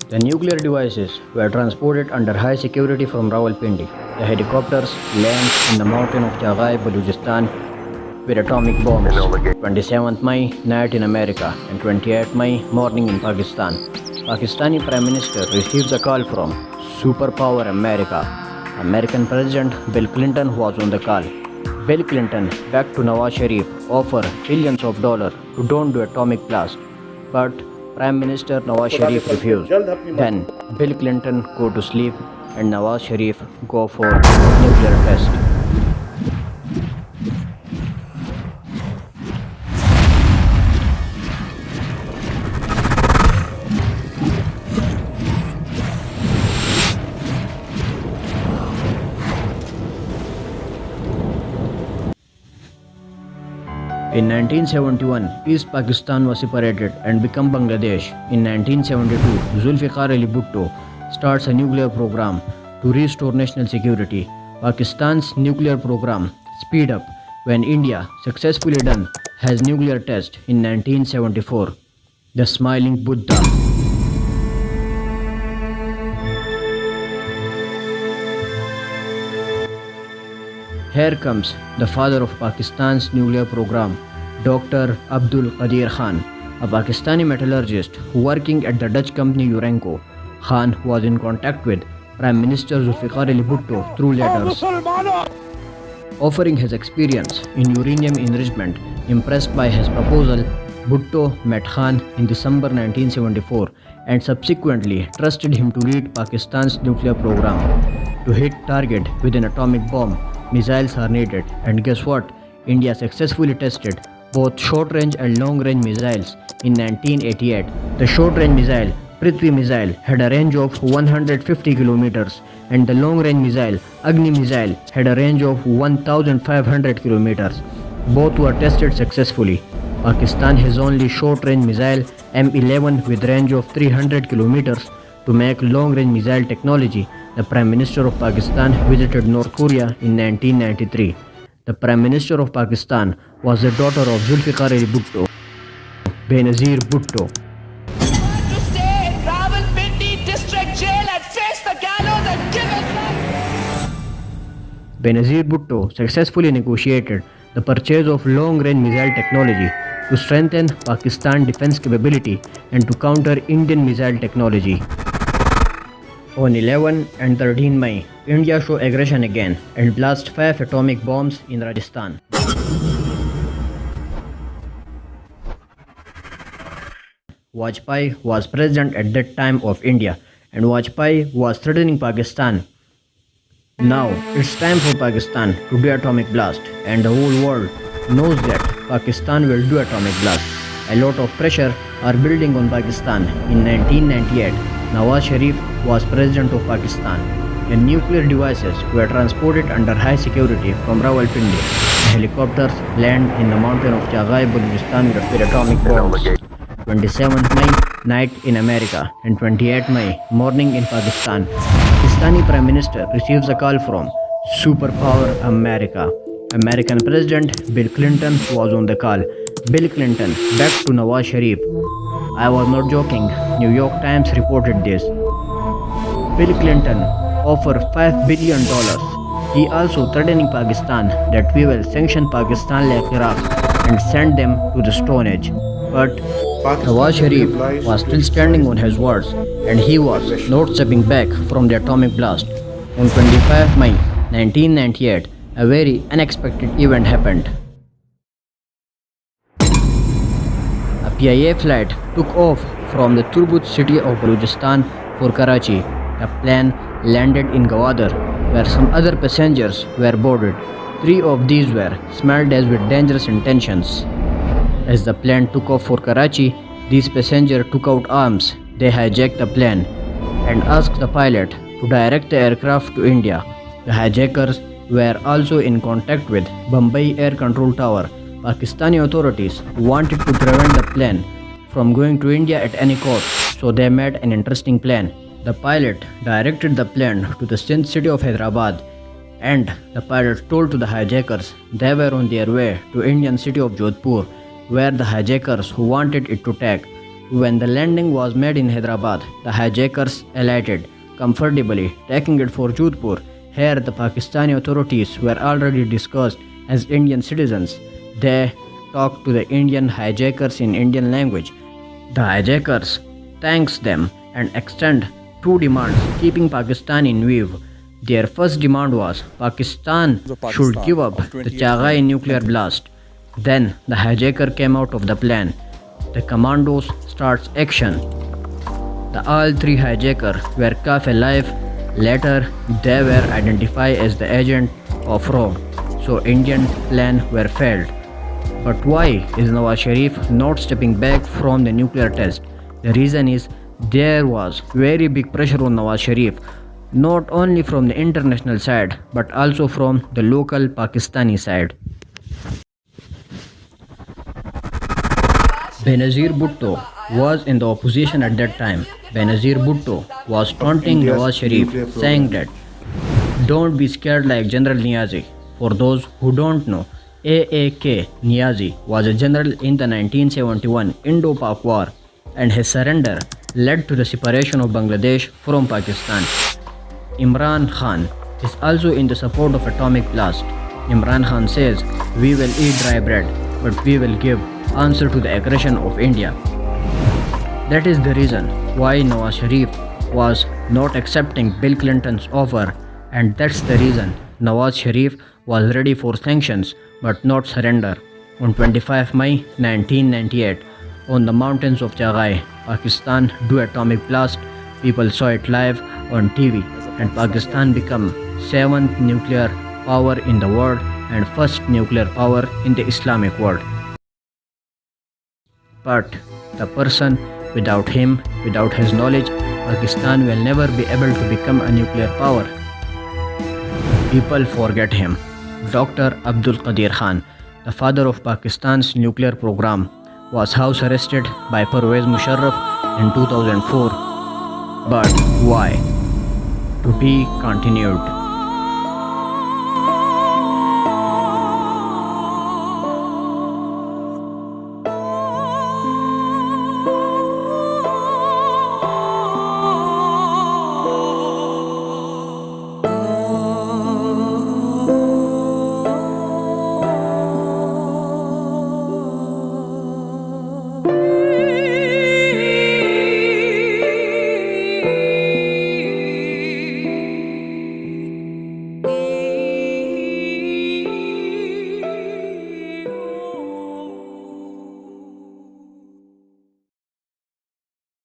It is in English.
The nuclear devices were transported under high security from Rawalpindi. The helicopters landed in the mountain of Jagai, Balochistan with atomic bombs. 27th May night in America and 28th May morning in Pakistan. Pakistani Prime Minister receives a call from superpower America. American President Bill Clinton was on the call. Bill Clinton begged to Nawaz Sharif offer billions of dollars to don't do atomic blast, but Prime Minister Nawaz Sharif refused. Then Bill Clinton go to sleep and Nawaz Sharif go for nuclear test. In 1971, East Pakistan was separated and became Bangladesh. In 1972, Zulfikar Ali Bhutto starts a nuclear program to restore national security. Pakistan's nuclear program speed up when India successfully done has nuclear test in 1974. The Smiling Buddha. Here comes the father of Pakistan's nuclear program, Dr. Abdul Qadir Khan, a Pakistani metallurgist working at the Dutch company Urenco. Khan was in contact with Prime Minister Zulfikar Ali Bhutto through letters. Offering his experience in uranium enrichment, impressed by his proposal, Bhutto met Khan in December 1974 and subsequently trusted him to lead Pakistan's nuclear program. To hit target with an atomic bomb, missiles are needed, and guess what? India successfully tested both short-range and long-range missiles in 1988. The short-range missile, Prithvi missile, had a range of 150 kilometers, and the long-range missile, Agni missile, had a range of 1,500 kilometers. Both were tested successfully. Pakistan has only short-range missile M11 with range of 300 kilometers. To make long-range missile technology, the Prime Minister of Pakistan visited North Korea in 1993. The Prime Minister of Pakistan was the daughter of Zulfikar Ali Bhutto, Benazir Bhutto. To stay in Rawalpindi district jail and face the gallows and give his life. Benazir Bhutto successfully negotiated the purchase of long-range missile technology to strengthen Pakistan defense capability and to counter Indian missile technology. On 11 and 13 May, India show aggression again and blast 5 atomic bombs in Rajasthan. Vajpayee was president at that time of India, and Vajpayee was threatening Pakistan. Now it's time for Pakistan to do atomic blast, and the whole world knows that Pakistan will do atomic blast. A lot of pressure are building on Pakistan. In 1998, Nawaz Sharif was president of Pakistan, and nuclear devices were transported under high security from Rawalpindi. The helicopters land in the mountain of Jagai, Balochistan with atomic bombs. 27th May night in America and 28th May morning in Pakistan. Pakistani Prime Minister receives a call from superpower America. American President Bill Clinton was on the call. Bill Clinton begged to Nawaz Sharif. I was not joking, New York Times reported this. Bill Clinton offered $5 billion. He also threatening Pakistan that we will sanction Pakistan like Iraq and send them to the Stone Age. But Nawaz Sharif was still standing on his words, and he was not stepping back from the atomic blast. On 25 May 1998, a very unexpected event happened. A PIA flight took off from the Turgut city of Balochistan for Karachi. The plane landed in Gwadar, where some other passengers were boarded. 3 of these were smelled as with dangerous intentions. As the plane took off for Karachi, these passengers took out arms. They hijacked the plane and asked the pilot to direct the aircraft to India. The hijackers were also in contact with Bombay Air Control Tower. Pakistani authorities wanted to prevent the plane from going to India at any cost, so they made an interesting plan. The pilot directed the plane to the Sindh city of Hyderabad, and the pilot told to the hijackers they were on their way to Indian city of Jodhpur, where the hijackers who wanted it to take When the landing was made in Hyderabad, the hijackers alighted comfortably, taking it for Jodhpur. Here, the Pakistani authorities were already disguised as Indian citizens. They talked to the Indian hijackers in Indian language. The hijackers thanks them and extend two demands, keeping Pakistan in view. Their first demand was Pakistan should give up the Chagai nuclear blast. Then the hijacker came out of the plane. The commandos starts action. The all three hijackers were kept alive. Later, they were identified as the agent of RAW, so Indian plan were failed. But why is Nawaz Sharif not stepping back from the nuclear test? The reason is there was very big pressure on Nawaz Sharif, not only from the international side but also from the local Pakistani side. Benazir Bhutto was in the opposition at that time. Benazir Bhutto was taunting Nawaz Sharif, saying that don't be scared like General Niazi. For those who don't know, AAK Niazi was a general in the 1971 Indo-Pak War, and his surrender led to the separation of Bangladesh from Pakistan. Imran Khan is also in the support of atomic blast. Imran Khan says, we will eat dry bread, but we will give answer to the aggression of India. That is the reason why Nawaz Sharif was not accepting Bill Clinton's offer, and that's the reason Nawaz Sharif was ready for sanctions but not surrender. On 25 May 1998, on the mountains of Chagai, Pakistan do atomic blast. People saw it live on TV, and Pakistan became 7th nuclear power in the world and first nuclear power in the Islamic world. But the person without him, without his knowledge, Pakistan will never be able to become a nuclear power. People forget him. Dr. Abdul Qadir Khan, the father of Pakistan's nuclear program, was house arrested by Pervez Musharraf in 2004. But why? To be continued.